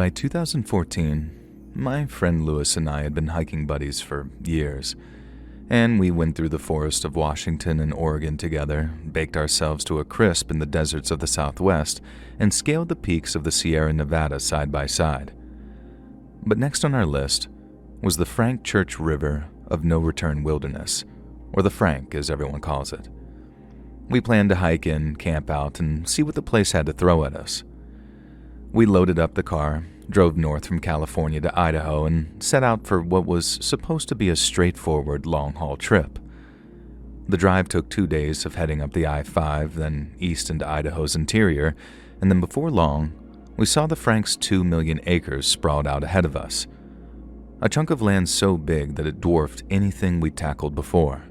By 2014, my friend Lewis and I had been hiking buddies for years, and we went through the forest of Washington and Oregon together, baked ourselves to a crisp in the deserts of the Southwest, and scaled the peaks of the Sierra Nevada side by side. But next on our list was the Frank Church River of No Return Wilderness, or the Frank as everyone calls it. We planned to hike in, camp out, and see what the place had to throw at us. We loaded up the car, drove north from California to Idaho, and set out for what was supposed to be a straightforward long-haul trip. The drive took 2 days of heading up the I-5, then east into Idaho's interior, and then before long, we saw the Frank's 2 million acres sprawled out ahead of us, a chunk of land so big that it dwarfed anything we'd tackled before.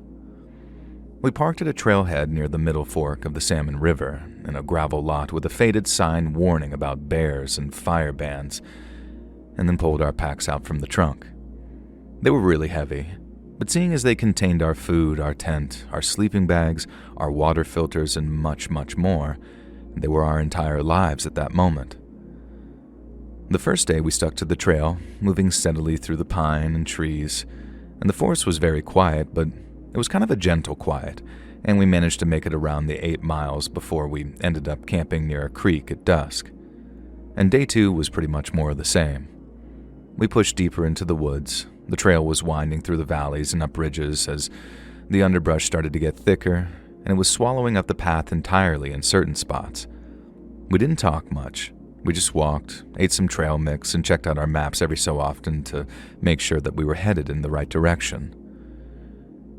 We parked at a trailhead near the middle fork of the Salmon River, in a gravel lot with a faded sign warning about bears and fire bans, and then pulled our packs out from the trunk. They were really heavy, but seeing as they contained our food, our tent, our sleeping bags, our water filters, and much, much more, they were our entire lives at that moment. The first day we stuck to the trail, moving steadily through the pine and trees, and the forest was very quiet, but it was kind of a gentle quiet, and we managed to make it around the 8 miles before we ended up camping near a creek at dusk. And day 2 was pretty much more of the same. We pushed deeper into the woods. The trail was winding through the valleys and up ridges as the underbrush started to get thicker, and it was swallowing up the path entirely in certain spots. We didn't talk much. We just walked, ate some trail mix, and checked out our maps every so often to make sure that we were headed in the right direction.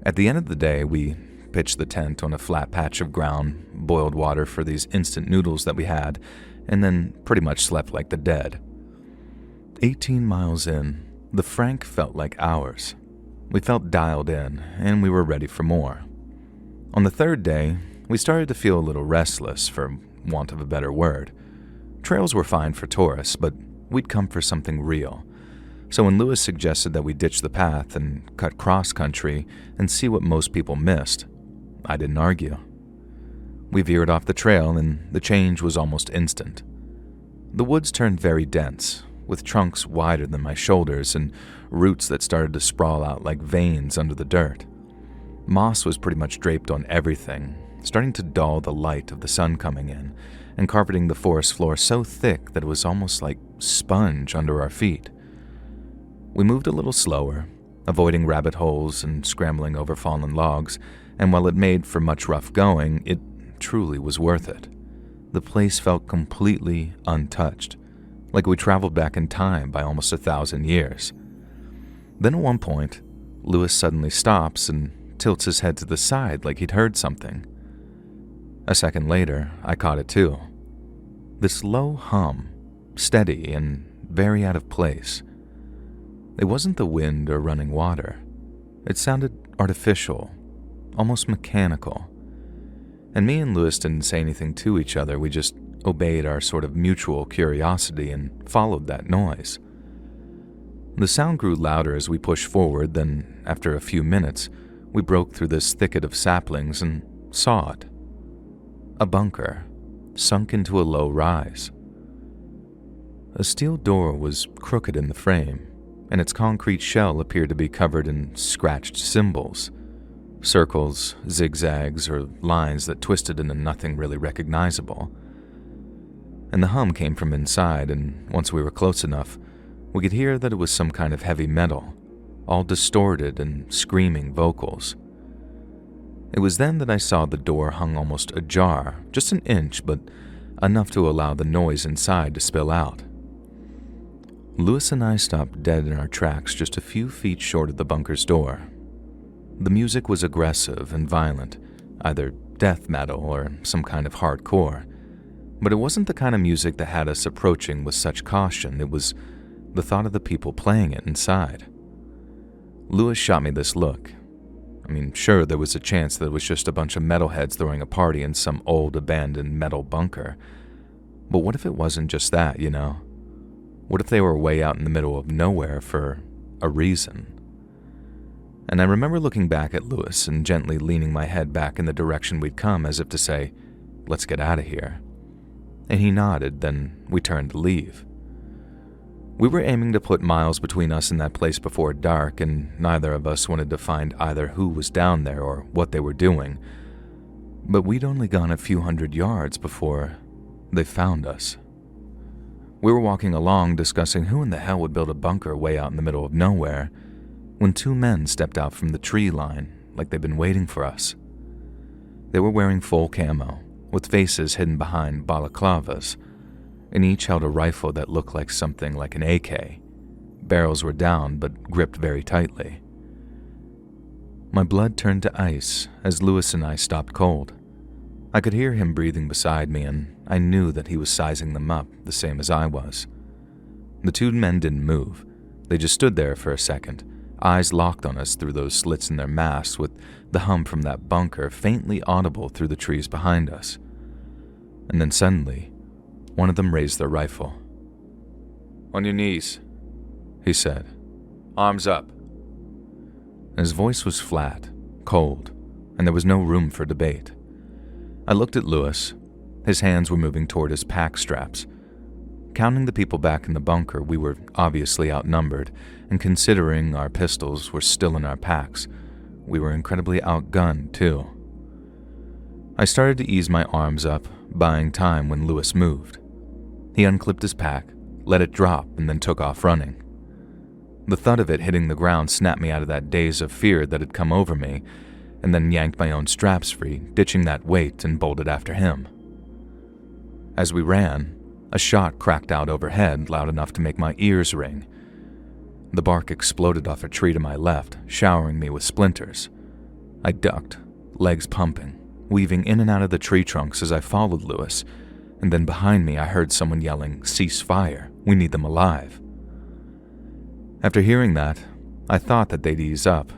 At the end of the day, we pitched the tent on a flat patch of ground, boiled water for these instant noodles that we had, and then pretty much slept like the dead. 18 miles in, the Frank felt like hours. We felt dialed in, and we were ready for more. On the third day, we started to feel a little restless, for want of a better word. Trails were fine for tourists, but we'd come for something real. So when Lewis suggested that we ditch the path and cut cross-country and see what most people missed, I didn't argue. We veered off the trail, and the change was almost instant. The woods turned very dense, with trunks wider than my shoulders and roots that started to sprawl out like veins under the dirt. Moss was pretty much draped on everything, starting to dull the light of the sun coming in, and carpeting the forest floor so thick that it was almost like sponge under our feet. We moved a little slower, avoiding rabbit holes and scrambling over fallen logs, and while it made for much rough going, it truly was worth it. The place felt completely untouched, like we traveled back in time by almost 1,000 years. Then at one point, Lewis suddenly stops and tilts his head to the side like he'd heard something. A second later, I caught it too. This low hum, steady and very out of place. It wasn't the wind or running water. It sounded artificial, almost mechanical. And me and Lewis didn't say anything to each other. We just obeyed our sort of mutual curiosity and followed that noise. The sound grew louder as we pushed forward, then, after a few minutes, we broke through this thicket of saplings and saw it. A bunker, sunk into a low rise. A steel door was crooked in the frame, and its concrete shell appeared to be covered in scratched symbols, circles, zigzags, or lines that twisted into nothing really recognizable. And the hum came from inside, and once we were close enough, we could hear that it was some kind of heavy metal, all distorted and screaming vocals. It was then that I saw the door hung almost ajar, just an inch, but enough to allow the noise inside to spill out. Lewis and I stopped dead in our tracks just a few feet short of the bunker's door. The music was aggressive and violent, either death metal or some kind of hardcore, but it wasn't the kind of music that had us approaching with such caution. It was the thought of the people playing it inside. Lewis shot me this look. I mean, sure, there was a chance that it was just a bunch of metalheads throwing a party in some old abandoned metal bunker, but what if it wasn't just that, you know? What if they were way out in the middle of nowhere for a reason? And I remember looking back at Lewis and gently leaning my head back in the direction we'd come as if to say, "Let's get out of here." And he nodded, then we turned to leave. We were aiming to put miles between us and that place before dark, and neither of us wanted to find either who was down there or what they were doing. But we'd only gone a few hundred yards before they found us. We were walking along discussing who in the hell would build a bunker way out in the middle of nowhere when two men stepped out from the tree line like they'd been waiting for us. They were wearing full camo, with faces hidden behind balaclavas, and each held a rifle that looked like something like an AK. Barrels were down but gripped very tightly. My blood turned to ice as Lewis and I stopped cold. I could hear him breathing beside me, and I knew that he was sizing them up the same as I was. The two men didn't move. They just stood there for a second, eyes locked on us through those slits in their masks, with the hum from that bunker faintly audible through the trees behind us. And then suddenly, one of them raised their rifle. "On your knees," he said. "Arms up." His voice was flat, cold, and there was no room for debate. I looked at Lewis. His hands were moving toward his pack straps. Counting the people back in the bunker, we were obviously outnumbered, and considering our pistols were still in our packs, we were incredibly outgunned too. I started to ease my arms up, buying time when Lewis moved. He unclipped his pack, let it drop, and then took off running. The thud of it hitting the ground snapped me out of that daze of fear that had come over me, and then yanked my own straps free, ditching that weight, and bolted after him. As we ran, a shot cracked out overhead loud enough to make my ears ring. The bark exploded off a tree to my left, showering me with splinters. I ducked, legs pumping, weaving in and out of the tree trunks as I followed Lewis, and then behind me I heard someone yelling, "Cease fire, we need them alive." After hearing that, I thought that they'd ease up,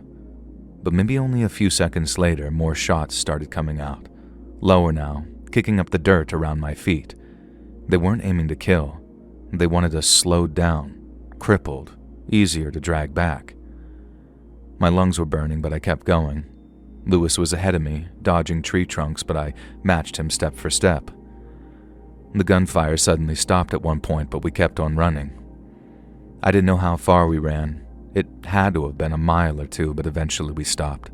but maybe only a few seconds later more shots started coming out, lower now, kicking up the dirt around my feet. They weren't aiming to kill. They wanted us slowed down, crippled, easier to drag back. My lungs were burning, but I kept going. Lewis was ahead of me, dodging tree trunks, but I matched him step for step. The gunfire suddenly stopped at one point, but we kept on running. I didn't know how far we ran. It had to have been a mile or two, but eventually we stopped.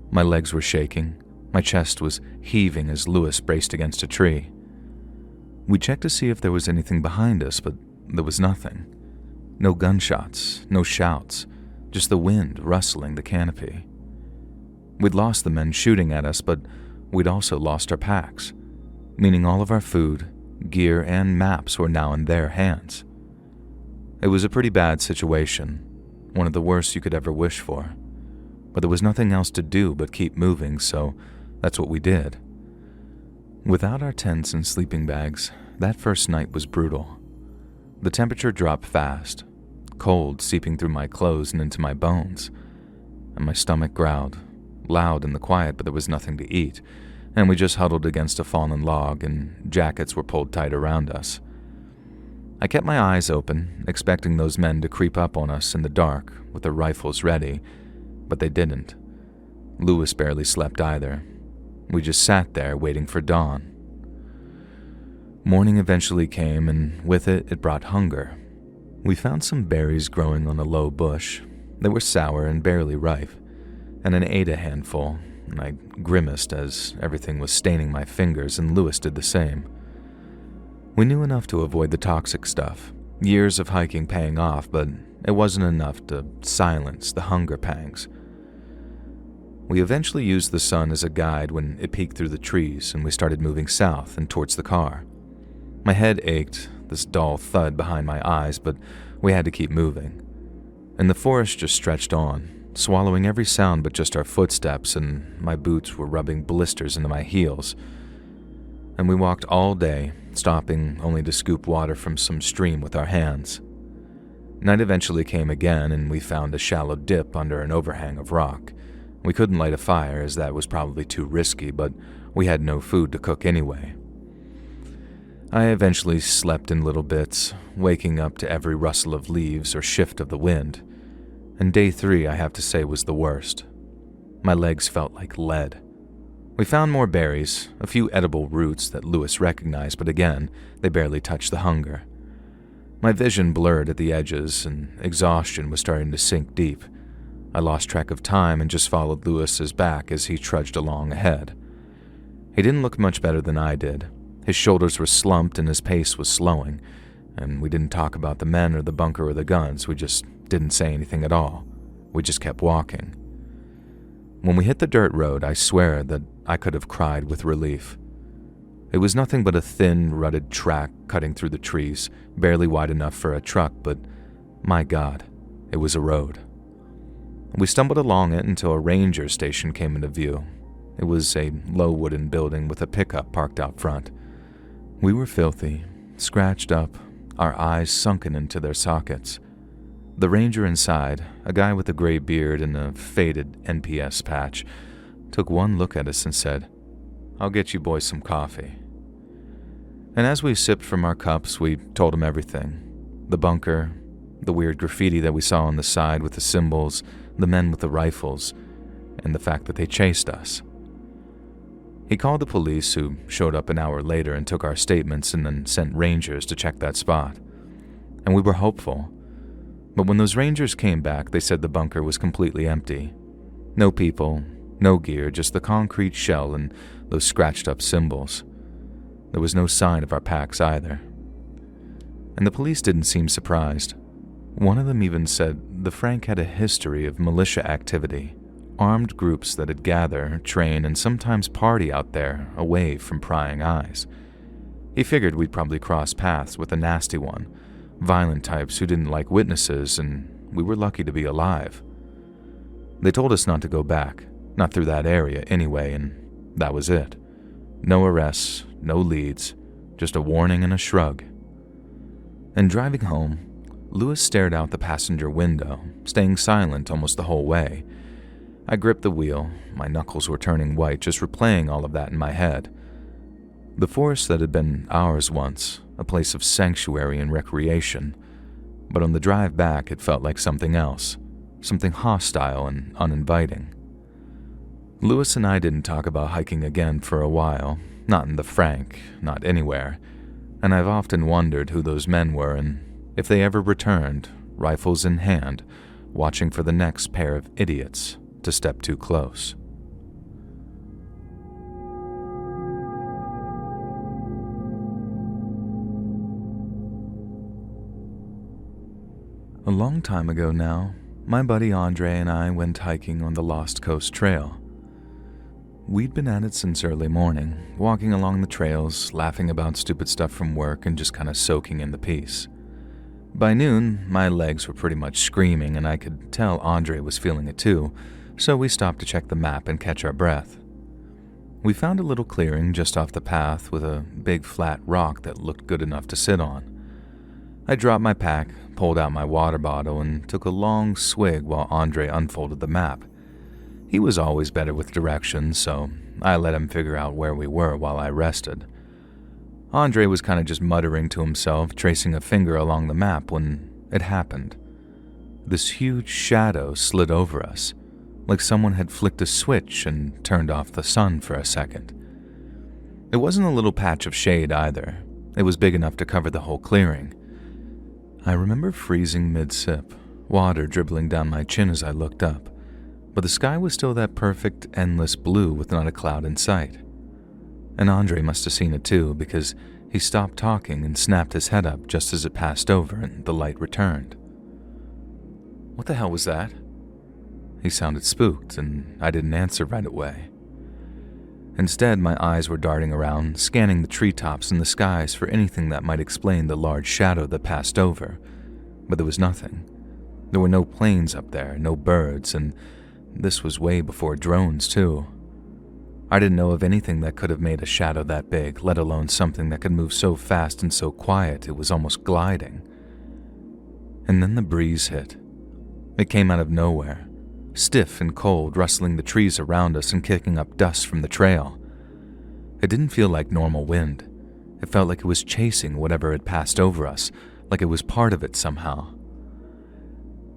My legs were shaking. My chest was heaving as Lewis braced against a tree. We checked to see if there was anything behind us, but there was nothing. No gunshots, no shouts, just the wind rustling the canopy. We'd lost the men shooting at us, but we'd also lost our packs, meaning all of our food, gear, and maps were now in their hands. It was a pretty bad situation, one of the worst you could ever wish for, but there was nothing else to do but keep moving, so that's what we did. Without our tents and sleeping bags, that first night was brutal. The temperature dropped fast, cold seeping through my clothes and into my bones, and my stomach growled, loud in the quiet, but there was nothing to eat, and we just huddled against a fallen log, and jackets were pulled tight around us. I kept my eyes open, expecting those men to creep up on us in the dark with their rifles ready, but they didn't. Lewis barely slept either. We just sat there waiting for dawn. Morning eventually came, and with it, it brought hunger. We found some berries growing on a low bush. They were sour and barely ripe, and I ate a handful, and I grimaced as everything was staining my fingers, and Lewis did the same. We knew enough to avoid the toxic stuff, years of hiking paying off, but it wasn't enough to silence the hunger pangs. We eventually used the sun as a guide when it peeked through the trees, and we started moving south and towards the car. My head ached, this dull thud behind my eyes, but we had to keep moving. And the forest just stretched on, swallowing every sound but just our footsteps, and my boots were rubbing blisters into my heels. And we walked all day, stopping only to scoop water from some stream with our hands. Night eventually came again, and we found a shallow dip under an overhang of rock. We couldn't light a fire, as that was probably too risky, but we had no food to cook anyway. I eventually slept in little bits, waking up to every rustle of leaves or shift of the wind, and day 3, I have to say, was the worst. My legs felt like lead. We found more berries, a few edible roots that Lewis recognized, but again, they barely touched the hunger. My vision blurred at the edges, and exhaustion was starting to sink deep. I lost track of time and just followed Lewis's back as he trudged along ahead. He didn't look much better than I did. His shoulders were slumped and his pace was slowing, and we didn't talk about the men or the bunker or the guns. We just didn't say anything at all. We just kept walking. When we hit the dirt road, I swear that I could have cried with relief. It was nothing but a thin, rutted track cutting through the trees, barely wide enough for a truck, but my God, it was a road. We stumbled along it until a ranger station came into view. It was a low wooden building with a pickup parked out front. We were filthy, scratched up, our eyes sunken into their sockets. The ranger inside, a guy with a gray beard and a faded NPS patch, took one look at us and said, "I'll get you boys some coffee." And as we sipped from our cups, we told him everything. The bunker, the weird graffiti that we saw on the side with the symbols, the men with the rifles, and the fact that they chased us. He called the police, who showed up an hour later and took our statements and then sent rangers to check that spot. And we were hopeful. But when those rangers came back, they said the bunker was completely empty. No people, no gear, just the concrete shell and those scratched up symbols. There was no sign of our packs either. And the police didn't seem surprised. One of them even said the Frank had a history of militia activity, armed groups that'd gather, train, and sometimes party out there away from prying eyes. He figured we'd probably cross paths with a nasty one, violent types who didn't like witnesses, and we were lucky to be alive. They told us not to go back, not through that area anyway, and that was it. No arrests, no leads, just a warning and a shrug. And driving home, Lewis stared out the passenger window, staying silent almost the whole way. I gripped the wheel, my knuckles were turning white just replaying all of that in my head. The forest that had been ours once, a place of sanctuary and recreation, but on the drive back it felt like something else, something hostile and uninviting. Lewis and I didn't talk about hiking again for a while, not in the Frank, not anywhere, and I've often wondered who those men were and if they ever returned, rifles in hand, watching for the next pair of idiots to step too close. A long time ago now, my buddy Andre and I went hiking on the Lost Coast Trail. We'd been at it since early morning, walking along the trails, laughing about stupid stuff from work and just kind of soaking in the peace. By noon, my legs were pretty much screaming and I could tell Andre was feeling it too, so we stopped to check the map and catch our breath. We found a little clearing just off the path with a big flat rock that looked good enough to sit on. I dropped my pack, pulled out my water bottle, and took a long swig while Andre unfolded the map. He was always better with directions, so I let him figure out where we were while I rested. Andre was kind of just muttering to himself, tracing a finger along the map when it happened. This huge shadow slid over us, like someone had flicked a switch and turned off the sun for a second. It wasn't a little patch of shade either. It was big enough to cover the whole clearing. I remember freezing mid-sip, water dribbling down my chin as I looked up, but the sky was still that perfect, endless blue with not a cloud in sight. And Andre must have seen it too, because he stopped talking and snapped his head up just as it passed over and the light returned. "What the hell was that?" He sounded spooked, and I didn't answer right away. Instead, my eyes were darting around, scanning the treetops and the skies for anything that might explain the large shadow that passed over, but there was nothing. There were no planes up there, no birds, and this was way before drones too. I didn't know of anything that could have made a shadow that big, let alone something that could move so fast and so quiet it was almost gliding. And then the breeze hit. It came out of nowhere, stiff and cold, rustling the trees around us and kicking up dust from the trail. It didn't feel like normal wind. It felt like it was chasing whatever had passed over us, like it was part of it somehow.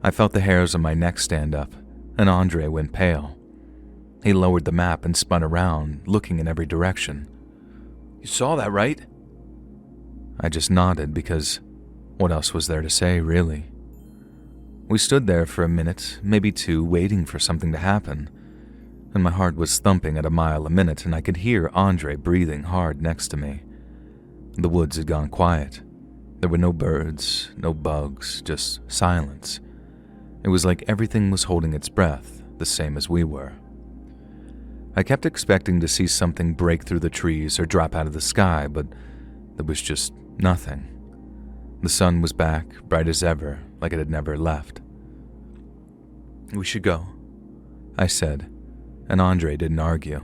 I felt the hairs on my neck stand up, and Andre went pale. He lowered the map and spun around, looking in every direction. "You saw that, right?" I just nodded because What else was there to say, really? We stood there for a minute, maybe two, waiting for something to happen. And my heart was thumping at a mile a minute, and I could hear Andre breathing hard next to me. The woods had gone quiet. There were no birds, no bugs, just silence. It was like everything was holding its breath, the same as we were. I kept expecting to see something break through the trees or drop out of the sky, but there was just nothing. The sun was back, bright as ever, like it had never left. "We should go," I said, and Andre didn't argue.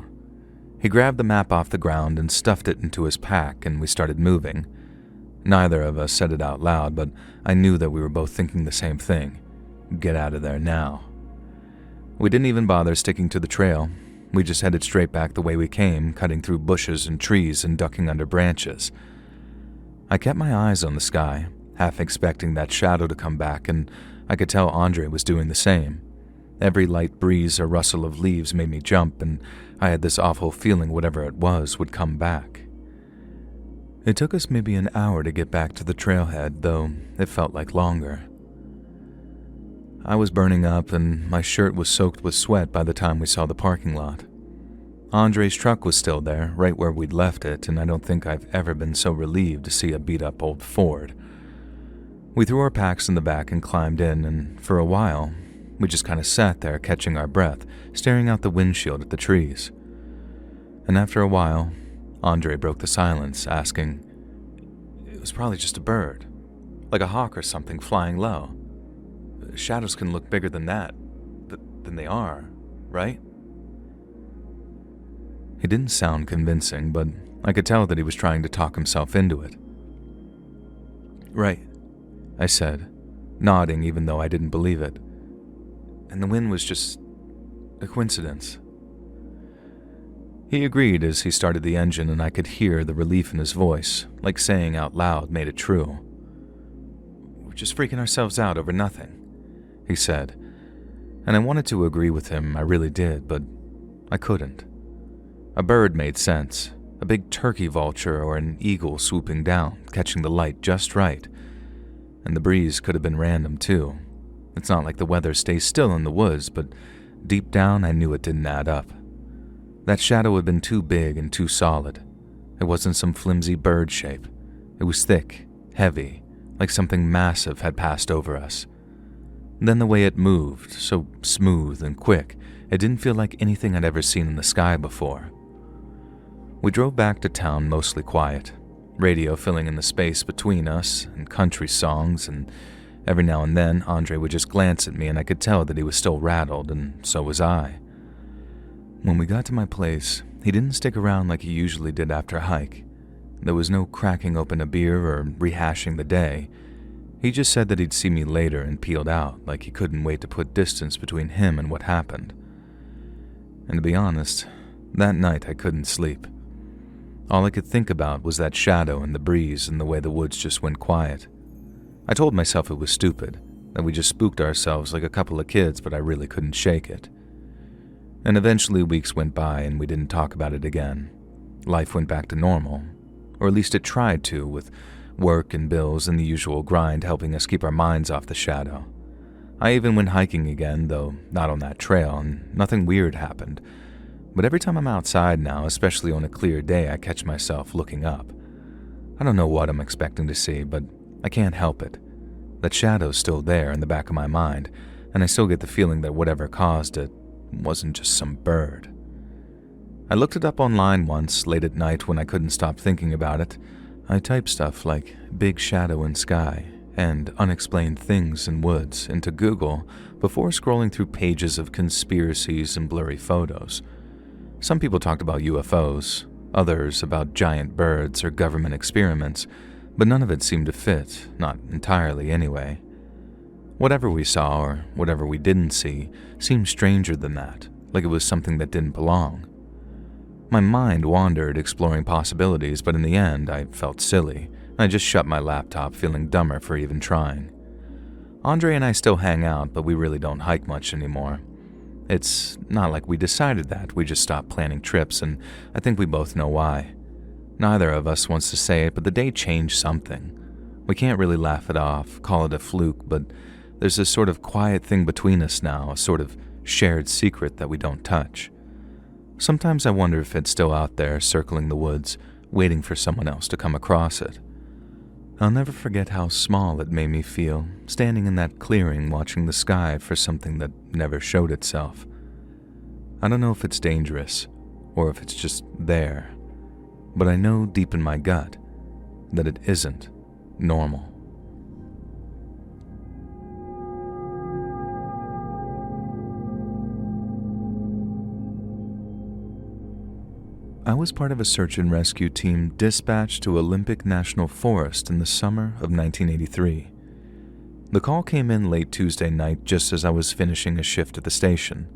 He grabbed the map off the ground and stuffed it into his pack, and we started moving. Neither of us said it out loud, but I knew that we were both thinking the same thing. Get out of there now. We didn't even bother sticking to the trail. We just headed straight back the way we came, cutting through bushes and trees and ducking under branches. I kept my eyes on the sky, half expecting that shadow to come back, and I could tell Andre was doing the same. Every light breeze or rustle of leaves made me jump, and I had this awful feeling whatever it was would come back. It took us maybe an hour to get back to the trailhead, though it felt like longer. I was burning up, and my shirt was soaked with sweat by the time we saw the parking lot. Andre's truck was still there, right where we'd left it, and I don't think I've ever been so relieved to see a beat-up old Ford. We threw our packs in the back and climbed in, and for a while, we just kind of sat there catching our breath, staring out the windshield at the trees. And after a while, Andre broke the silence, asking, "It was probably just a bird, like a hawk or something flying low. Shadows can look bigger than that, than they are, right?" He didn't sound convincing, but I could tell that he was trying to talk himself into it. "Right," I said, nodding even though I didn't believe it. "And the wind was just a coincidence." He agreed as he started the engine, and I could hear the relief in his voice, like saying out loud made it true. "We're just freaking ourselves out over nothing," he said, and I wanted to agree with him, I really did, but I couldn't. A bird made sense, a big turkey vulture or an eagle swooping down, catching the light just right. And the breeze could have been random too. It's not like the weather stays still in the woods, but deep down I knew it didn't add up. That shadow had been too big and too solid. It wasn't some flimsy bird shape. It was thick, heavy, like something massive had passed over us. Then the way it moved, so smooth and quick, it didn't feel like anything I'd ever seen in the sky before. We drove back to town mostly quiet, radio filling in the space between us and country songs, and every now and then Andre would just glance at me and I could tell that he was still rattled, and so was I. When we got to my place, he didn't stick around like he usually did after a hike. There was no cracking open a beer or rehashing the day. He just said that he'd see me later and peeled out, like he couldn't wait to put distance between him and what happened. And to be honest, that night I couldn't sleep. All I could think about was that shadow and the breeze and the way the woods just went quiet. I told myself it was stupid, that we just spooked ourselves like a couple of kids, but I really couldn't shake it. And eventually weeks went by and we didn't talk about it again. Life went back to normal, or at least it tried to, with work and bills and the usual grind helping us keep our minds off the shadow. I even went hiking again, though not on that trail, and nothing weird happened. But every time I'm outside now, especially on a clear day, I catch myself looking up. I don't know what I'm expecting to see, but I can't help it. That shadow's still there in the back of my mind, and I still get the feeling that whatever caused it wasn't just some bird. I looked it up online once, late at night when I couldn't stop thinking about it. I typed stuff like big shadow in sky and unexplained things in woods into Google before scrolling through pages of conspiracies and blurry photos. Some people talked about UFOs, others about giant birds or government experiments, but none of it seemed to fit, not entirely anyway. Whatever we saw, or whatever we didn't see, seemed stranger than that, like it was something that didn't belong. My mind wandered, exploring possibilities, but in the end, I felt silly. I just shut my laptop, feeling dumber for even trying. Andre and I still hang out, but we really don't hike much anymore. It's not like we decided that, we just stopped planning trips, and I think we both know why. Neither of us wants to say it, but the day changed something. We can't really laugh it off, call it a fluke, but there's this sort of quiet thing between us now, a sort of shared secret that we don't touch. Sometimes I wonder if it's still out there, circling the woods, waiting for someone else to come across it. I'll never forget how small it made me feel, standing in that clearing watching the sky for something that never showed itself. I don't know if it's dangerous, or if it's just there, but I know deep in my gut that it isn't normal. I was part of a search and rescue team dispatched to Olympic National Forest in the summer of 1983. The call came in late Tuesday night just as I was finishing a shift at the station.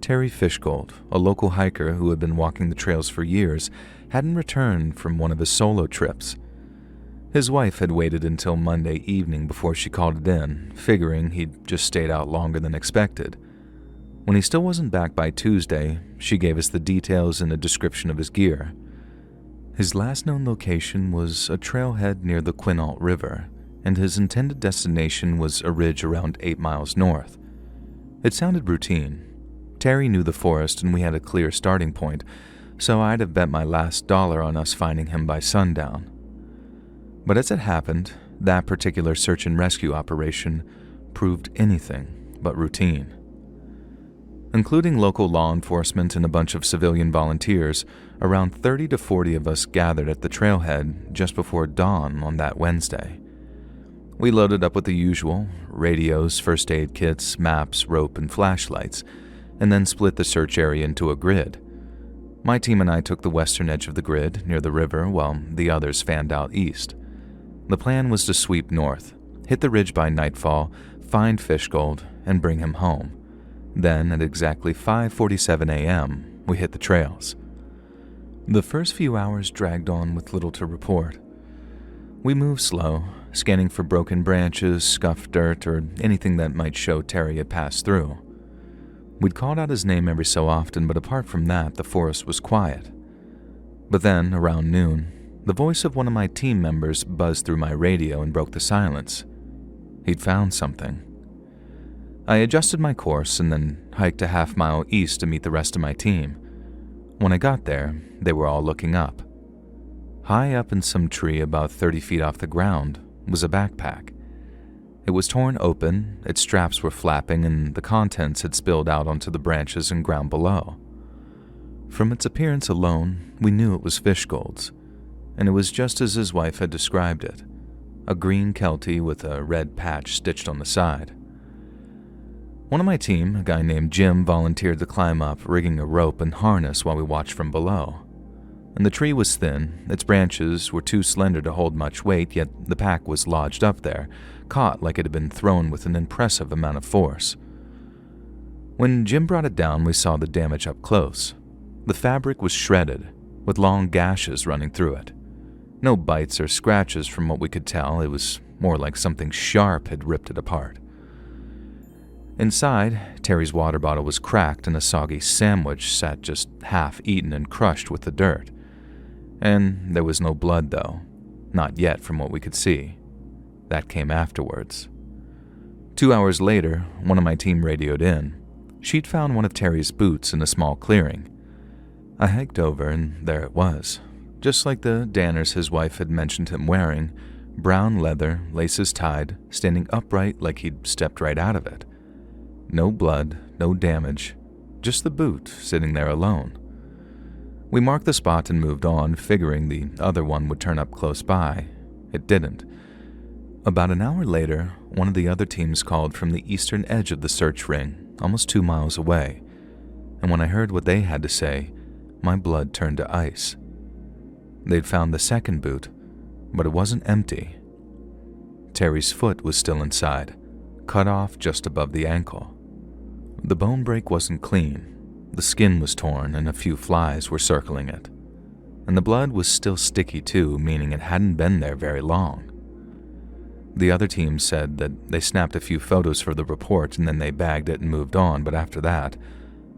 Terry Fishgold, a local hiker who had been walking the trails for years, hadn't returned from one of his solo trips. His wife had waited until Monday evening before she called it in, figuring he'd just stayed out longer than expected. When he still wasn't back by Tuesday, she gave us the details and a description of his gear. His last known location was a trailhead near the Quinault River, and his intended destination was a ridge around 8 miles north. It sounded routine. Terry knew the forest and we had a clear starting point, so I'd have bet my last dollar on us finding him by sundown. But as it happened, that particular search and rescue operation proved anything but routine. Including local law enforcement and a bunch of civilian volunteers, around 30 to 40 of us gathered at the trailhead just before dawn on that Wednesday. We loaded up with the usual, radios, first aid kits, maps, rope, and flashlights, and then split the search area into a grid. My team and I took the western edge of the grid, near the river, while the others fanned out east. The plan was to sweep north, hit the ridge by nightfall, find Fishgold, and bring him home. Then, at exactly 5:47 a.m., we hit the trails. The first few hours dragged on with little to report. We moved slow, scanning for broken branches, scuffed dirt, or anything that might show Terry had passed through. We'd called out his name every so often, but apart from that, the forest was quiet. But then, around noon, the voice of one of my team members buzzed through my radio and broke the silence. He'd found something. I adjusted my course and then hiked a half-mile east to meet the rest of my team. When I got there, they were all looking up. High up in some tree about 30 feet off the ground was a backpack. It was torn open, its straps were flapping, and the contents had spilled out onto the branches and ground below. From its appearance alone, we knew it was Fishgold's, and it was just as his wife had described it, a green Keltie with a red patch stitched on the side. One of my team, a guy named Jim, volunteered to climb up, rigging a rope and harness while we watched from below. And the tree was thin, its branches were too slender to hold much weight, yet the pack was lodged up there, caught like it had been thrown with an impressive amount of force. When Jim brought it down, we saw the damage up close. The fabric was shredded, with long gashes running through it. No bites or scratches from what we could tell, it was more like something sharp had ripped it apart. Inside, Terry's water bottle was cracked and a soggy sandwich sat just half eaten and crushed with the dirt. And there was no blood, though. Not yet from what we could see. That came afterwards. 2 hours later, one of my team radioed in. She'd found one of Terry's boots in a small clearing. I hiked over and there it was. Just like the Danners his wife had mentioned him wearing, brown leather, laces tied, standing upright like he'd stepped right out of it. No blood, no damage, just the boot sitting there alone. We marked the spot and moved on, figuring the other one would turn up close by. It didn't. About an hour later, one of the other teams called from the eastern edge of the search ring, almost 2 miles away, and when I heard what they had to say, my blood turned to ice. They'd found the second boot, but it wasn't empty. Terry's foot was still inside, cut off just above the ankle. The bone break wasn't clean. The skin was torn and a few flies were circling it. And the blood was still sticky too, meaning it hadn't been there very long. The other team said that they snapped a few photos for the report and then they bagged it and moved on, but after that,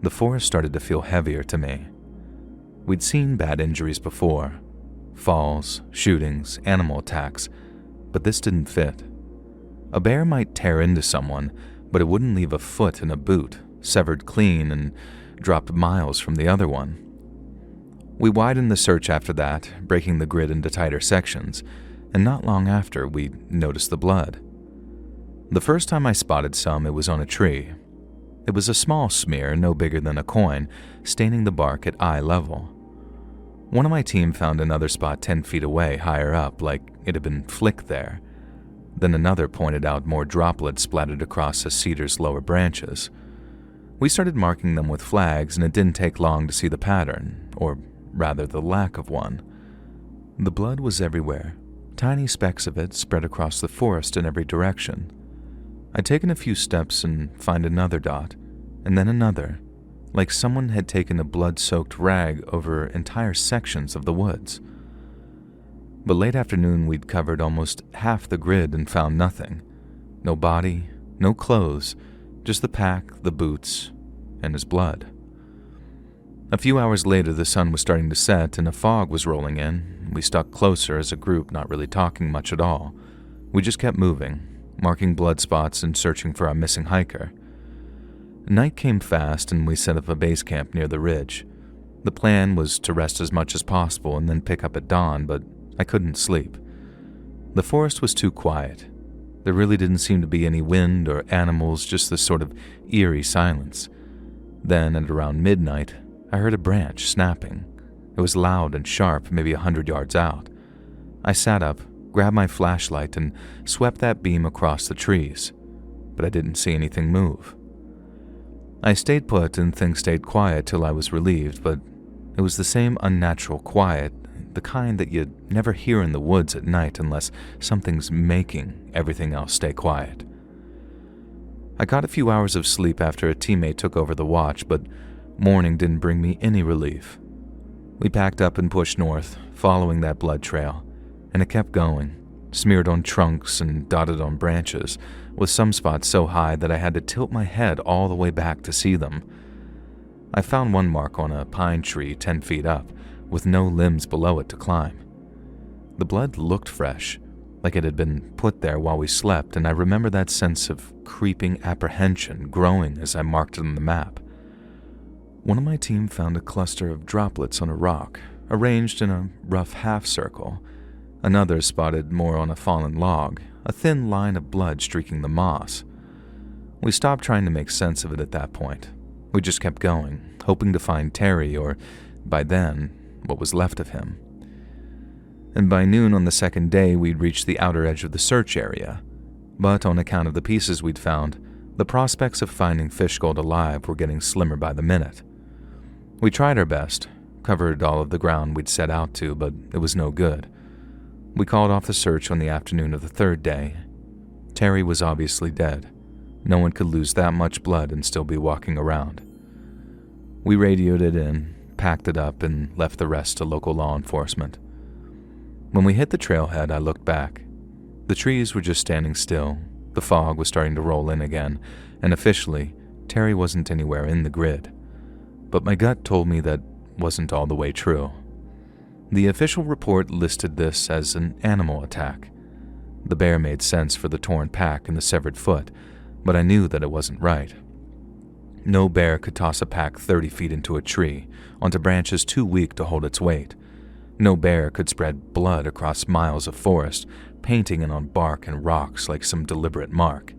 the forest started to feel heavier to me. We'd seen bad injuries before. Falls, shootings, animal attacks, but this didn't fit. A bear might tear into someone, but it wouldn't leave a foot in a boot, severed clean and dropped miles from the other one. We widened the search after that, breaking the grid into tighter sections, and not long after, we noticed the blood. The first time I spotted some, it was on a tree. It was a small smear, no bigger than a coin, staining the bark at eye level. One of my team found another spot 10 feet away, higher up, like it had been flicked there. Then another pointed out more droplets splattered across a cedar's lower branches. We started marking them with flags, and it didn't take long to see the pattern, or rather the lack of one. The blood was everywhere, tiny specks of it spread across the forest in every direction. I'd taken a few steps and find another dot, and then another, like someone had taken a blood-soaked rag over entire sections of the woods. But late afternoon, we'd covered almost half the grid and found nothing. No body, no clothes, just the pack, the boots, and his blood. A few hours later, the sun was starting to set and a fog was rolling in. We stuck closer as a group, not really talking much at all. We just kept moving, marking blood spots and searching for our missing hiker. Night came fast and we set up a base camp near the ridge. The plan was to rest as much as possible and then pick up at dawn, but I couldn't sleep. The forest was too quiet. There really didn't seem to be any wind or animals, just this sort of eerie silence. Then, at around midnight, I heard a branch snapping. It was loud and sharp, maybe 100 yards out. I sat up, grabbed my flashlight, and swept that beam across the trees, but I didn't see anything move. I stayed put and things stayed quiet till I was relieved, but it was the same unnatural quiet, the kind that you'd never hear in the woods at night unless something's making everything else stay quiet. I got a few hours of sleep after a teammate took over the watch, but morning didn't bring me any relief. We packed up and pushed north, following that blood trail, and it kept going, smeared on trunks and dotted on branches, with some spots so high that I had to tilt my head all the way back to see them. I found one mark on a pine tree 10 feet up, with no limbs below it to climb. The blood looked fresh, like it had been put there while we slept, and I remember that sense of creeping apprehension growing as I marked it on the map. One of my team found a cluster of droplets on a rock, arranged in a rough half circle. Another spotted more on a fallen log, a thin line of blood streaking the moss. We stopped trying to make sense of it at that point. We just kept going, hoping to find Terry or, by then, what was left of him. And by noon on the second day, we'd reached the outer edge of the search area. But on account of the pieces we'd found, the prospects of finding Fishgold alive were getting slimmer by the minute. We tried our best, covered all of the ground we'd set out to, but it was no good. We called off the search on the afternoon of the third day. Terry was obviously dead. No one could lose that much blood and still be walking around. We radioed it in, packed it up, and left the rest to local law enforcement. When we hit the trailhead, I looked back. The trees were just standing still, the fog was starting to roll in again, and officially, Terry wasn't anywhere in the grid. But my gut told me that wasn't all the way true. The official report listed this as an animal attack. The bear made sense for the torn pack and the severed foot, but I knew that it wasn't right. No bear could toss a pack 30 feet into a tree, onto branches too weak to hold its weight. No bear could spread blood across miles of forest, painting it on bark and rocks like some deliberate mark.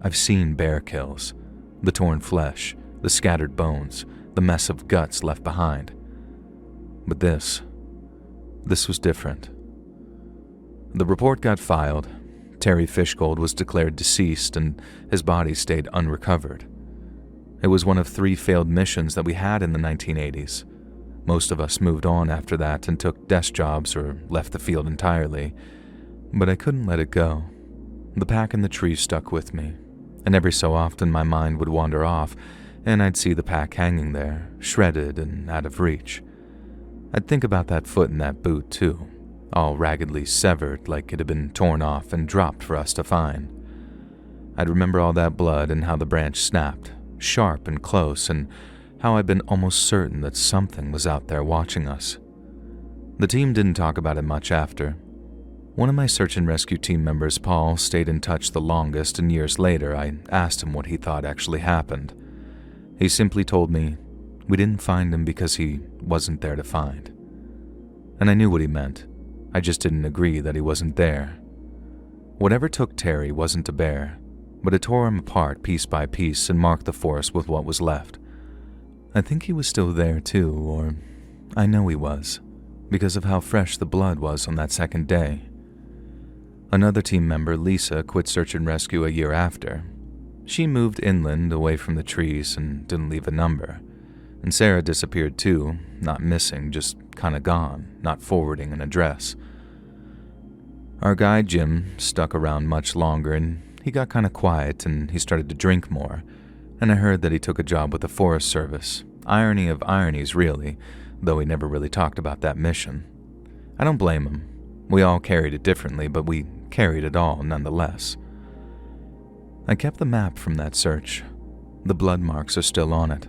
I've seen bear kills. The torn flesh, the scattered bones, the mess of guts left behind. But this was different. The report got filed. Terry Fishgold was declared deceased and his body stayed unrecovered. It was one of 3 failed missions that we had in the 1980s. Most of us moved on after that and took desk jobs or left the field entirely. But I couldn't let it go. The pack in the tree stuck with me, and every so often my mind would wander off, and I'd see the pack hanging there, shredded and out of reach. I'd think about that foot in that boot, too, all raggedly severed like it had been torn off and dropped for us to find. I'd remember all that blood and how the branch snapped, sharp and close, and how I'd been almost certain that something was out there watching us. The team didn't talk about it much after. One of my search and rescue team members, Paul, stayed in touch the longest, and years later I asked him what he thought actually happened. He simply told me, "We didn't find him because he wasn't there to find." And I knew what he meant. I just didn't agree that he wasn't there. Whatever took Terry wasn't a bear, but it tore him apart piece by piece and marked the forest with what was left. I think he was still there too, or I know he was, because of how fresh the blood was on that second day. Another team member, Lisa, quit search and rescue a year after. She moved inland away from the trees and didn't leave a number. And Sarah disappeared too, not missing, just kinda gone, not forwarding an address. Our guy Jim stuck around much longer, and he got kinda quiet and he started to drink more, and I heard that he took a job with the Forest Service. Irony of ironies, really, though he never really talked about that mission. I don't blame him. We all carried it differently, but we carried it all nonetheless. I kept the map from that search. The blood marks are still on it.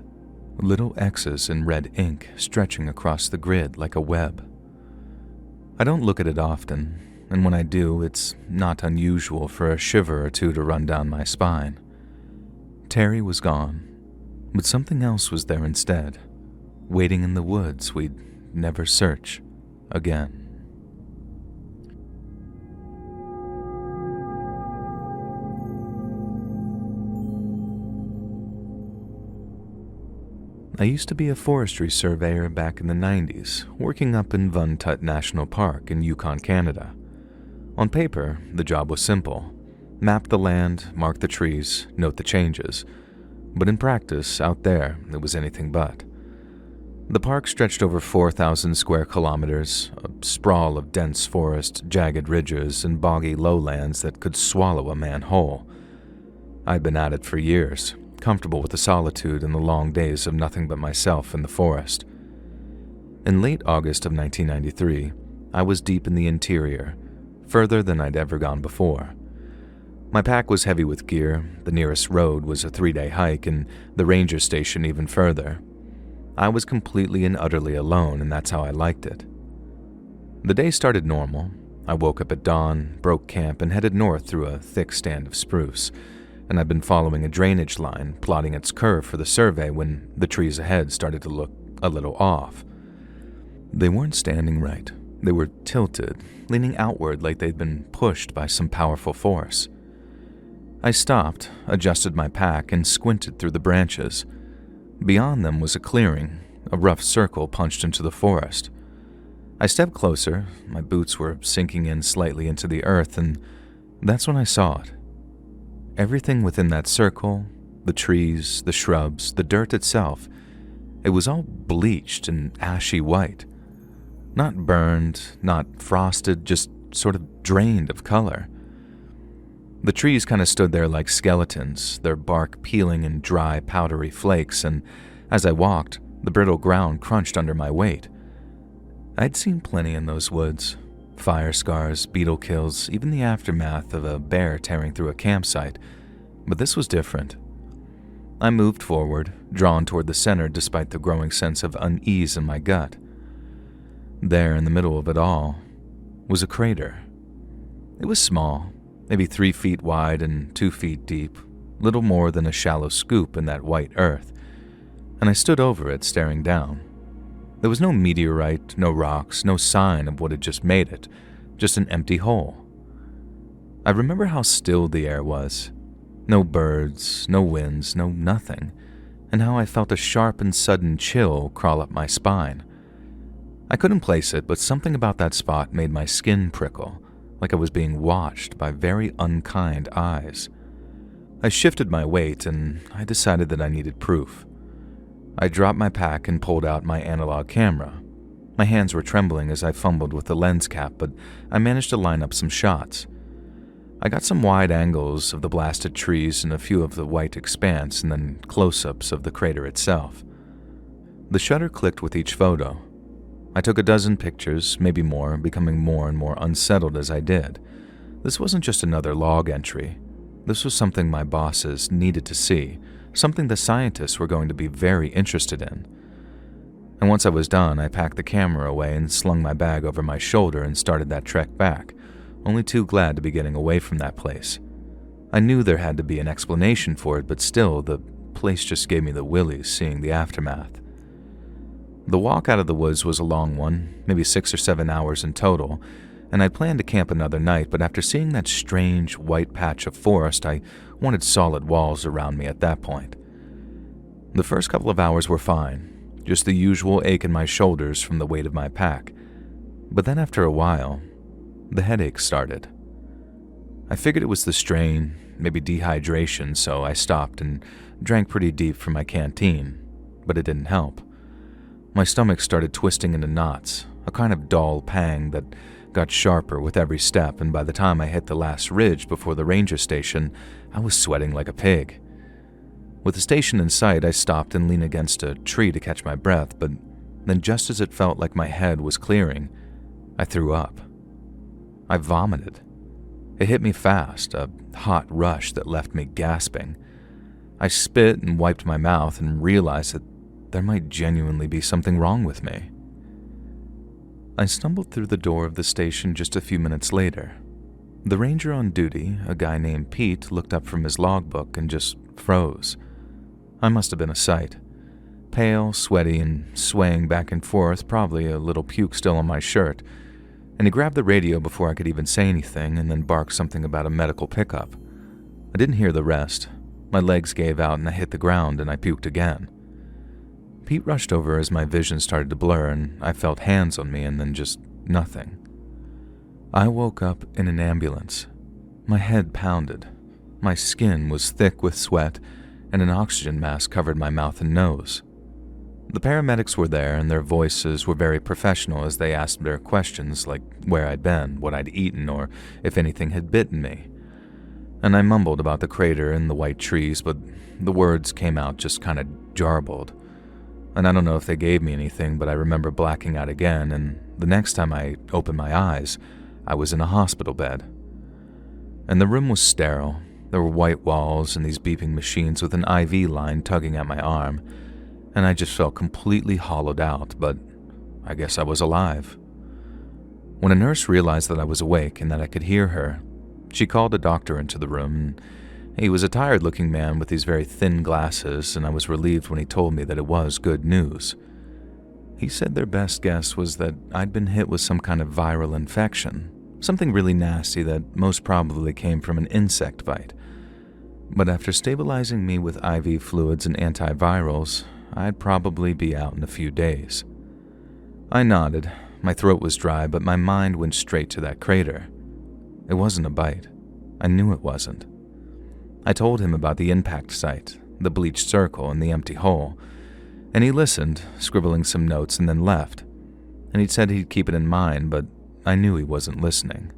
Little X's in red ink stretching across the grid like a web. I don't look at it often, and when I do, it's not unusual for a shiver or two to run down my spine. Terry was gone, but something else was there instead, waiting in the woods we'd never search again. I used to be a forestry surveyor back in the 90s, working up in Van Tut National Park in Yukon, Canada. On paper, the job was simple. Map the land, mark the trees, note the changes. But in practice, out there, it was anything but. The park stretched over 4,000 square kilometers, a sprawl of dense forest, jagged ridges, and boggy lowlands that could swallow a man whole. I'd been at it for years, comfortable with the solitude and the long days of nothing but myself in the forest. In late August of 1993, I was deep in the interior, further than I'd ever gone before. My pack was heavy with gear, the nearest road was a 3-day hike, and the ranger station even further. I was completely and utterly alone, and that's how I liked it. The day started normal. I woke up at dawn, broke camp, and headed north through a thick stand of spruce, and I'd been following a drainage line, plotting its curve for the survey when the trees ahead started to look a little off. They weren't standing right. They were tilted, leaning outward like they'd been pushed by some powerful force. I stopped, adjusted my pack, and squinted through the branches. Beyond them was a clearing, a rough circle punched into the forest. I stepped closer, my boots were sinking in slightly into the earth, and that's when I saw it. Everything within that circle, the trees, the shrubs, the dirt itself, it was all bleached and ashy white. Not burned, not frosted, just sort of drained of color. The trees kind of stood there like skeletons, their bark peeling in dry, powdery flakes, and as I walked, the brittle ground crunched under my weight. I'd seen plenty in those woods. Fire scars, beetle kills, even the aftermath of a bear tearing through a campsite, but this was different. I moved forward, drawn toward the center despite the growing sense of unease in my gut. There, in the middle of it all, was a crater. It was small, maybe 3 feet wide and 2 feet deep, little more than a shallow scoop in that white earth, and I stood over it staring down. There was no meteorite, no rocks, no sign of what had just made it, just an empty hole. I remember how still the air was. No birds, no winds, no nothing, and how I felt a sharp and sudden chill crawl up my spine. I couldn't place it, but something about that spot made my skin prickle, like I was being watched by very unkind eyes. I shifted my weight, and I decided that I needed proof. I dropped my pack and pulled out my analog camera. My hands were trembling as I fumbled with the lens cap, but I managed to line up some shots. I got some wide angles of the blasted trees and a few of the white expanse, and then close-ups of the crater itself. The shutter clicked with each photo. I took a dozen pictures, maybe more, becoming more and more unsettled as I did. This wasn't just another log entry. This was something my bosses needed to see, something the scientists were going to be very interested in. And once I was done, I packed the camera away and slung my bag over my shoulder and started that trek back, only too glad to be getting away from that place. I knew there had to be an explanation for it, but still, the place just gave me the willies seeing the aftermath. The walk out of the woods was a long one, maybe 6 or 7 hours in total, and I'd planned to camp another night, but after seeing that strange white patch of forest, I wanted solid walls around me at that point. The first couple of hours were fine, just the usual ache in my shoulders from the weight of my pack. But then after a while, the headache started. I figured it was the strain, maybe dehydration, so I stopped and drank pretty deep from my canteen, but it didn't help. My stomach started twisting into knots, a kind of dull pang that got sharper with every step, and by the time I hit the last ridge before the ranger station, I was sweating like a pig. With the station in sight, I stopped and leaned against a tree to catch my breath, but then just as it felt like my head was clearing, I threw up. I vomited. It hit me fast, a hot rush that left me gasping. I spit and wiped my mouth and realized that there might genuinely be something wrong with me. I stumbled through the door of the station just a few minutes later. The ranger on duty, a guy named Pete, looked up from his logbook and just froze. I must have been a sight. Pale, sweaty, and swaying back and forth, probably a little puke still on my shirt, and he grabbed the radio before I could even say anything and then barked something about a medical pickup. I didn't hear the rest. My legs gave out and I hit the ground and I puked again. Pete rushed over as my vision started to blur and I felt hands on me and then just nothing. I woke up in an ambulance. My head pounded. My skin was thick with sweat and an oxygen mask covered my mouth and nose. The paramedics were there and their voices were very professional as they asked their questions like where I'd been, what I'd eaten, or if anything had bitten me. And I mumbled about the crater and the white trees, but the words came out just kind of jarbled. And I don't know if they gave me anything, but I remember blacking out again, and the next time I opened my eyes, I was in a hospital bed. And the room was sterile. There were white walls and these beeping machines with an IV line tugging at my arm, and I just felt completely hollowed out, but I guess I was alive. When a nurse realized that I was awake and that I could hear her, she called a doctor into the room, and he was a tired-looking man with these very thin glasses, and I was relieved when he told me that it was good news. He said their best guess was that I'd been hit with some kind of viral infection, something really nasty that most probably came from an insect bite. But after stabilizing me with IV fluids and antivirals, I'd probably be out in a few days. I nodded. My throat was dry, but my mind went straight to that crater. It wasn't a bite. I knew it wasn't. I told him about the impact site, the bleached circle, and the empty hole, and he listened, scribbling some notes, and then left. And he'd said he'd keep it in mind, but I knew he wasn't listening.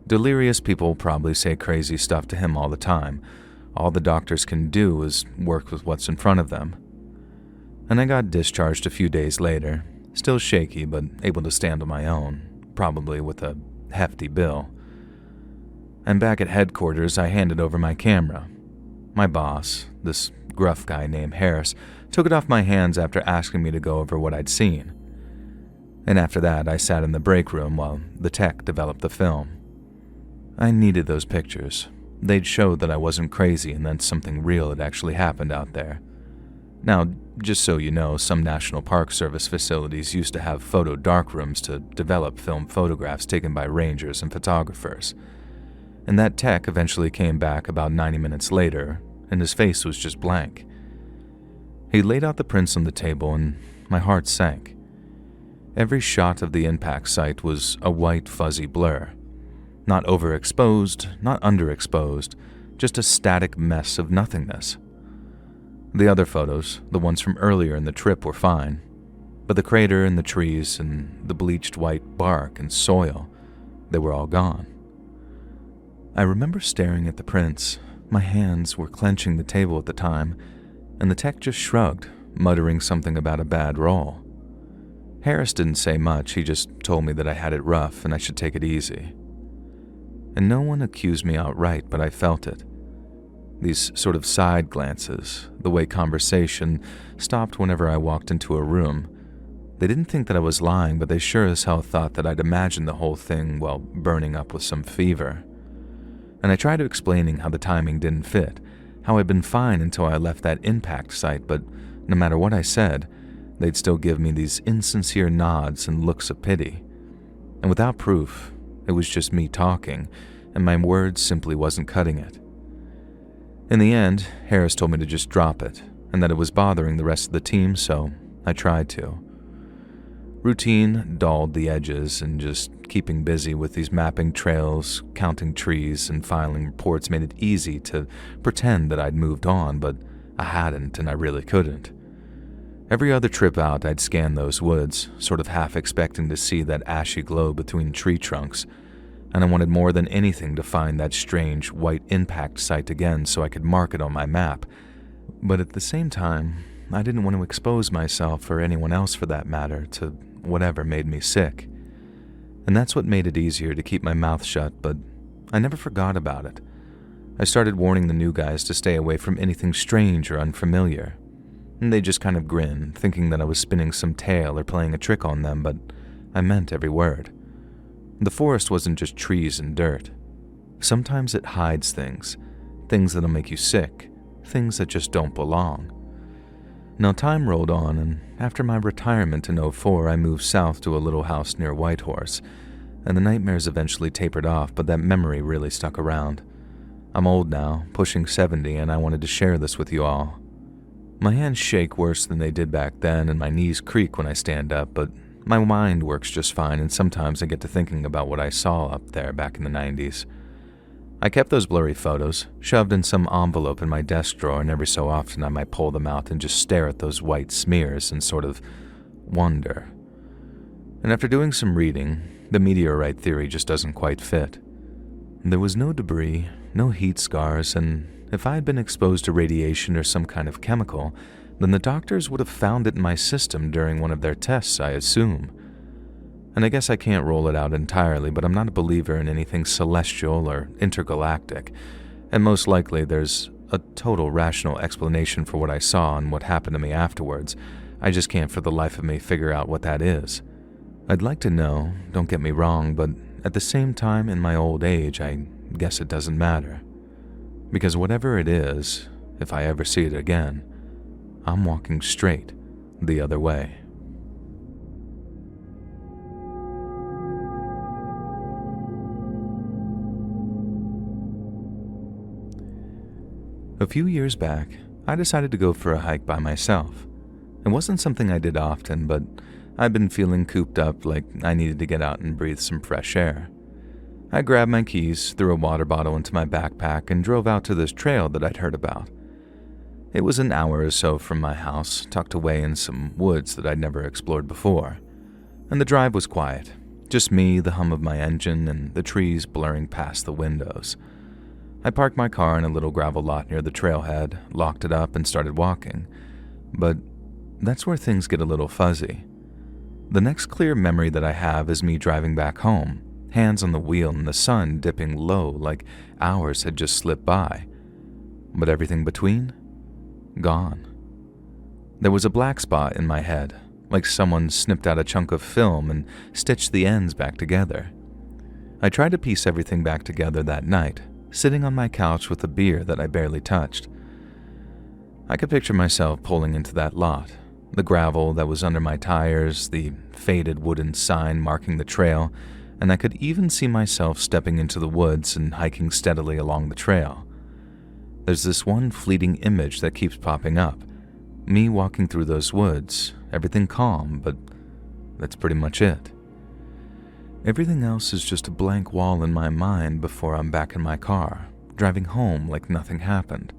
Delirious people probably say crazy stuff to him all the time. All the doctors can do is work with what's in front of them. And I got discharged a few days later, still shaky but able to stand on my own, probably with a hefty bill. And back at headquarters, I handed over my camera. My boss, this gruff guy named Harris, took it off my hands after asking me to go over what I'd seen. And after that, I sat in the break room while the tech developed the film. I needed those pictures. They'd show that I wasn't crazy and that something real had actually happened out there. Now, just so you know, some National Park Service facilities used to have photo darkrooms to develop film photographs taken by rangers and photographers. And that tech eventually came back about 90 minutes later, and his face was just blank. He laid out the prints on the table, and my heart sank. Every shot of the impact site was a white, fuzzy blur. Not overexposed, not underexposed, just a static mess of nothingness. The other photos, the ones from earlier in the trip, were fine, but the crater and the trees and the bleached white bark and soil, they were all gone. I remember staring at the prints. My hands were clenching the table at the time, and the tech just shrugged, muttering something about a bad roll. Harris didn't say much, he just told me that I had it rough and I should take it easy. And no one accused me outright, but I felt it. These sort of side glances, the way conversation stopped whenever I walked into a room, They didn't think that I was lying, but they sure as hell thought that I'd imagined the whole thing while burning up with some fever. And I tried explaining how the timing didn't fit, how I'd been fine until I left that impact site, but no matter what I said, they'd still give me these insincere nods and looks of pity. And without proof, it was just me talking, and my words simply wasn't cutting it. In the end, Harris told me to just drop it, and that it was bothering the rest of the team, so I tried to. Routine dulled the edges, and just keeping busy with these mapping trails, counting trees, and filing reports made it easy to pretend that I'd moved on, but I hadn't, and I really couldn't. Every other trip out, I'd scan those woods, sort of half expecting to see that ashy glow between tree trunks, and I wanted more than anything to find that strange white impact site again so I could mark it on my map. But at the same time, I didn't want to expose myself, or anyone else for that matter, to whatever made me sick. And that's what made it easier to keep my mouth shut, but I never forgot about it. I started warning the new guys to stay away from anything strange or unfamiliar. And they just kind of grinned, thinking that I was spinning some tale or playing a trick on them, but I meant every word. The forest wasn't just trees and dirt. Sometimes it hides things that'll make you sick, things that just don't belong. Now time rolled on, and after my retirement in '04, I moved south to a little house near Whitehorse, and the nightmares eventually tapered off, but that memory really stuck around. I'm old now, pushing 70, and I wanted to share this with you all. My hands shake worse than they did back then, and my knees creak when I stand up, but my mind works just fine, and sometimes I get to thinking about what I saw up there back in the 90s. I kept those blurry photos, shoved in some envelope in my desk drawer, and every so often I might pull them out and just stare at those white smears and sort of wonder. And after doing some reading, the meteorite theory just doesn't quite fit. There was no debris, no heat scars, and if I had been exposed to radiation or some kind of chemical, then the doctors would have found it in my system during one of their tests, I assume. And I guess I can't rule it out entirely, but I'm not a believer in anything celestial or intergalactic, and most likely there's a total rational explanation for what I saw and what happened to me afterwards. I just can't for the life of me figure out what that is. I'd like to know, don't get me wrong, but at the same time, in my old age, I guess it doesn't matter. Because whatever it is, if I ever see it again, I'm walking straight the other way. A few years back, I decided to go for a hike by myself. It wasn't something I did often, but I'd been feeling cooped up, like I needed to get out and breathe some fresh air. I grabbed my keys, threw a water bottle into my backpack, and drove out to this trail that I'd heard about. It was an hour or so from my house, tucked away in some woods that I'd never explored before. And the drive was quiet, just me, the hum of my engine, and the trees blurring past the windows. I parked my car in a little gravel lot near the trailhead, locked it up, and started walking. But that's where things get a little fuzzy. The next clear memory that I have is me driving back home, hands on the wheel and the sun dipping low like hours had just slipped by. But everything between? Gone. There was a black spot in my head, like someone snipped out a chunk of film and stitched the ends back together. I tried to piece everything back together that night, sitting on my couch with a beer that I barely touched. I could picture myself pulling into that lot, the gravel that was under my tires, the faded wooden sign marking the trail, and I could even see myself stepping into the woods and hiking steadily along the trail. There's this one fleeting image that keeps popping up. Me walking through those woods, everything calm, but that's pretty much it. Everything else is just a blank wall in my mind before I'm back in my car, driving home like nothing happened.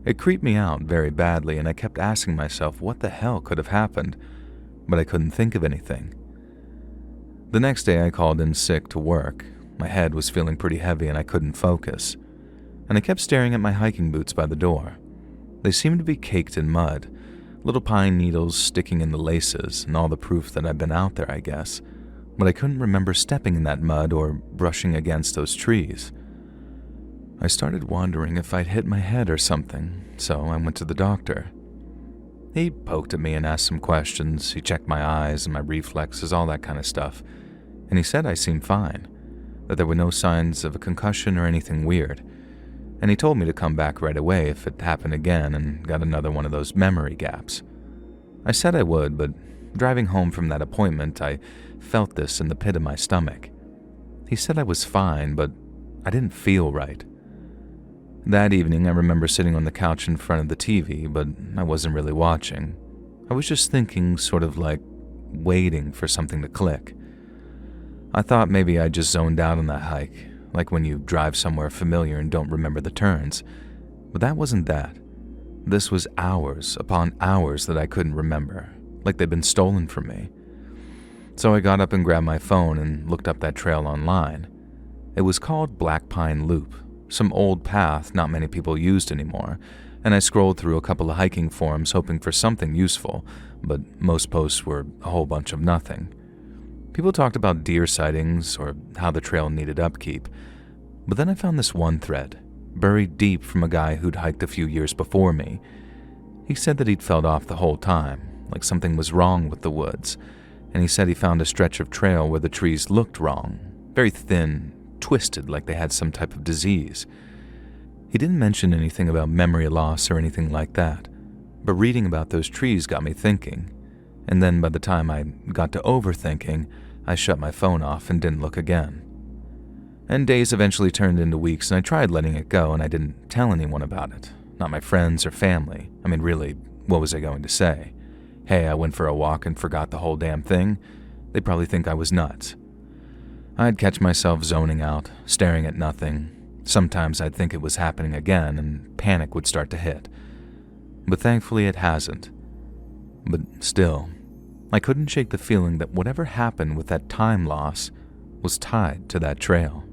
It creeped me out very badly, and I kept asking myself what the hell could have happened, but I couldn't think of anything. The next day I called in sick to work. My head was feeling pretty heavy and I couldn't focus. And I kept staring at my hiking boots by the door. They seemed to be caked in mud, little pine needles sticking in the laces, and all the proof that I'd been out there, I guess. But I couldn't remember stepping in that mud or brushing against those trees. I started wondering if I'd hit my head or something, so I went to the doctor. He poked at me and asked some questions. He checked my eyes and my reflexes, all that kind of stuff. And he said I seemed fine, that there were no signs of a concussion or anything weird. And he told me to come back right away if it happened again and got another one of those memory gaps. I said I would, but driving home from that appointment, I felt this in the pit of my stomach. He said I was fine, but I didn't feel right. That evening, I remember sitting on the couch in front of the TV, but I wasn't really watching. I was just thinking, sort of like waiting for something to click. I thought maybe I just zoned out on that hike, like when you drive somewhere familiar and don't remember the turns. But that wasn't that. This was hours upon hours that I couldn't remember, like they'd been stolen from me. So I got up and grabbed my phone and looked up that trail online. It was called Black Pine Loop, some old path not many people used anymore, and I scrolled through a couple of hiking forums hoping for something useful, but most posts were a whole bunch of nothing. People talked about deer sightings or how the trail needed upkeep, but then I found this one thread, buried deep from a guy who'd hiked a few years before me. He said that he'd felt off the whole time, like something was wrong with the woods, and he said he found a stretch of trail where the trees looked wrong, very thin, twisted like they had some type of disease. He didn't mention anything about memory loss or anything like that, but reading about those trees got me thinking, and then by the time I got to overthinking, I shut my phone off and didn't look again. And days eventually turned into weeks, and I tried letting it go, and I didn't tell anyone about it. Not my friends or family. I mean, really, what was I going to say? Hey, I went for a walk and forgot the whole damn thing? They'd probably think I was nuts. I'd catch myself zoning out, staring at nothing. Sometimes I'd think it was happening again, and panic would start to hit. But thankfully it hasn't. But still, I couldn't shake the feeling that whatever happened with that time loss was tied to that trail.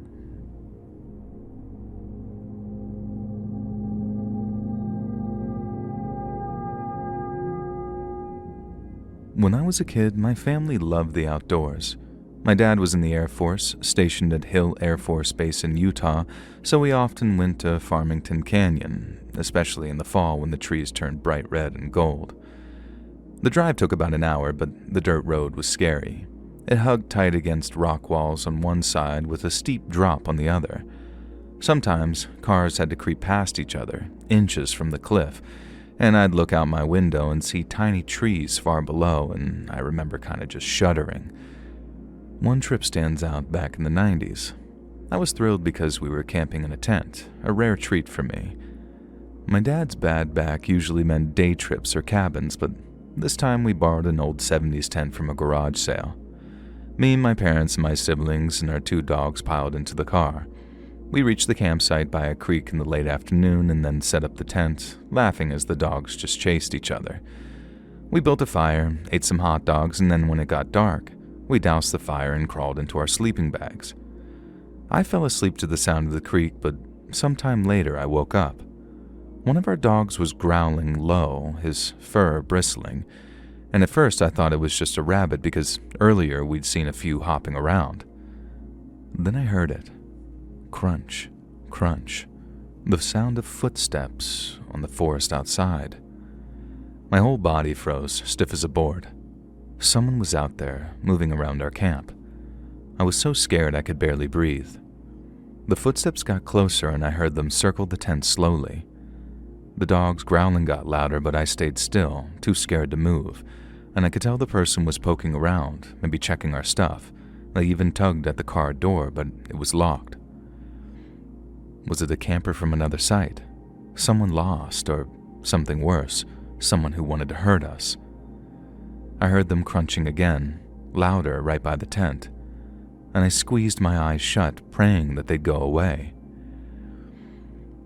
When I was a kid, my family loved the outdoors. My dad was in the Air Force, stationed at Hill Air Force Base in Utah, so we often went to Farmington Canyon, especially in the fall when the trees turned bright red and gold. The drive took about an hour, but the dirt road was scary. It hugged tight against rock walls on one side with a steep drop on the other. Sometimes, cars had to creep past each other, inches from the cliff, and I'd look out my window and see tiny trees far below, and I remember kind of just shuddering. One trip stands out back in the 90s. I was thrilled because we were camping in a tent, a rare treat for me. My dad's bad back usually meant day trips or cabins, but this time we borrowed an old 70s tent from a garage sale. Me, my parents, and my siblings, and our 2 dogs piled into the car. We reached the campsite by a creek in the late afternoon and then set up the tent, laughing as the dogs just chased each other. We built a fire, ate some hot dogs, and then when it got dark, we doused the fire and crawled into our sleeping bags. I fell asleep to the sound of the creek, but sometime later I woke up. One of our dogs was growling low, his fur bristling, and at first I thought it was just a rabbit because earlier we'd seen a few hopping around. Then I heard it. Crunch, crunch, the sound of footsteps on the forest outside. My whole body froze, stiff as a board. Someone was out there, moving around our camp. I was so scared I could barely breathe. The footsteps got closer and I heard them circle the tent slowly. The dog's growling got louder, but I stayed still, too scared to move, and I could tell the person was poking around, maybe checking our stuff. They even tugged at the car door, but it was locked. Was it a camper from another site? Someone lost, or something worse, someone who wanted to hurt us? I heard them crunching again, louder right by the tent, and I squeezed my eyes shut, praying that they'd go away.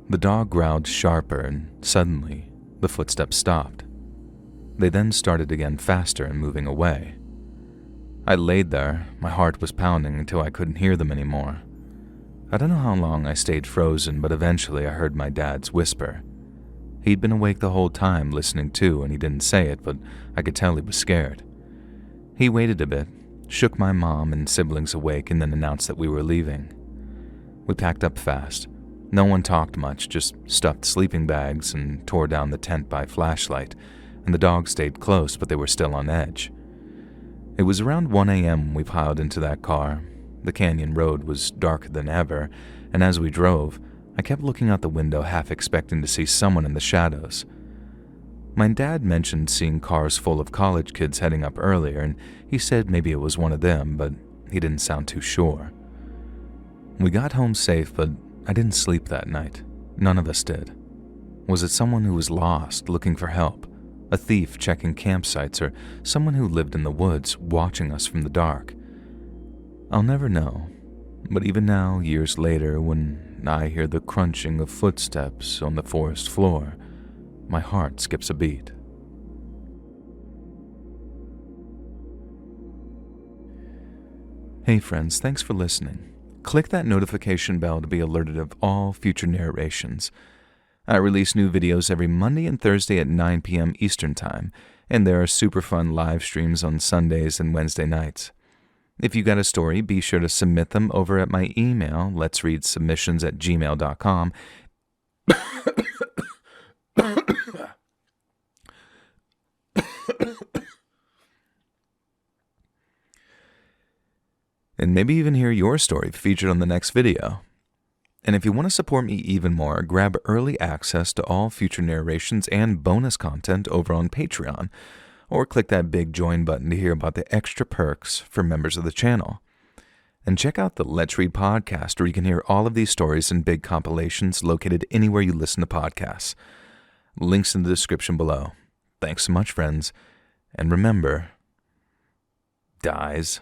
The dog growled sharper, and suddenly, the footsteps stopped. They then started again faster and moving away. I laid there, my heart was pounding until I couldn't hear them anymore. I don't know how long I stayed frozen, but eventually I heard my dad's whisper. He'd been awake the whole time listening too, and he didn't say it, but I could tell he was scared. He waited a bit, shook my mom and siblings awake, and then announced that we were leaving. We packed up fast. No one talked much, just stuffed sleeping bags and tore down the tent by flashlight, and the dogs stayed close, but they were still on edge. It was around 1 a.m. when we piled into that car. The canyon road was darker than ever, and as we drove, I kept looking out the window, half expecting to see someone in the shadows. My dad mentioned seeing cars full of college kids heading up earlier, and he said maybe it was one of them, but he didn't sound too sure. We got home safe, but I didn't sleep that night. None of us did. Was it someone who was lost, looking for help? A thief checking campsites, or someone who lived in the woods watching us from the dark? I'll never know, but even now, years later, when I hear the crunching of footsteps on the forest floor, my heart skips a beat. Hey friends, thanks for listening. Click that notification bell to be alerted of all future narrations. I release new videos every Monday and Thursday at 9 p.m. Eastern Time, and there are super fun live streams on Sundays and Wednesday nights. If you got a story, be sure to submit them over at my email, LetsReadSubmissions@gmail.com. And maybe even hear your story featured on the next video. And if you want to support me even more, grab early access to all future narrations and bonus content over on Patreon, or click that big join button to hear about the extra perks for members of the channel. And check out the Let's Read podcast, where you can hear all of these stories in big compilations located anywhere you listen to podcasts. Links in the description below. Thanks so much, friends. And remember, dies.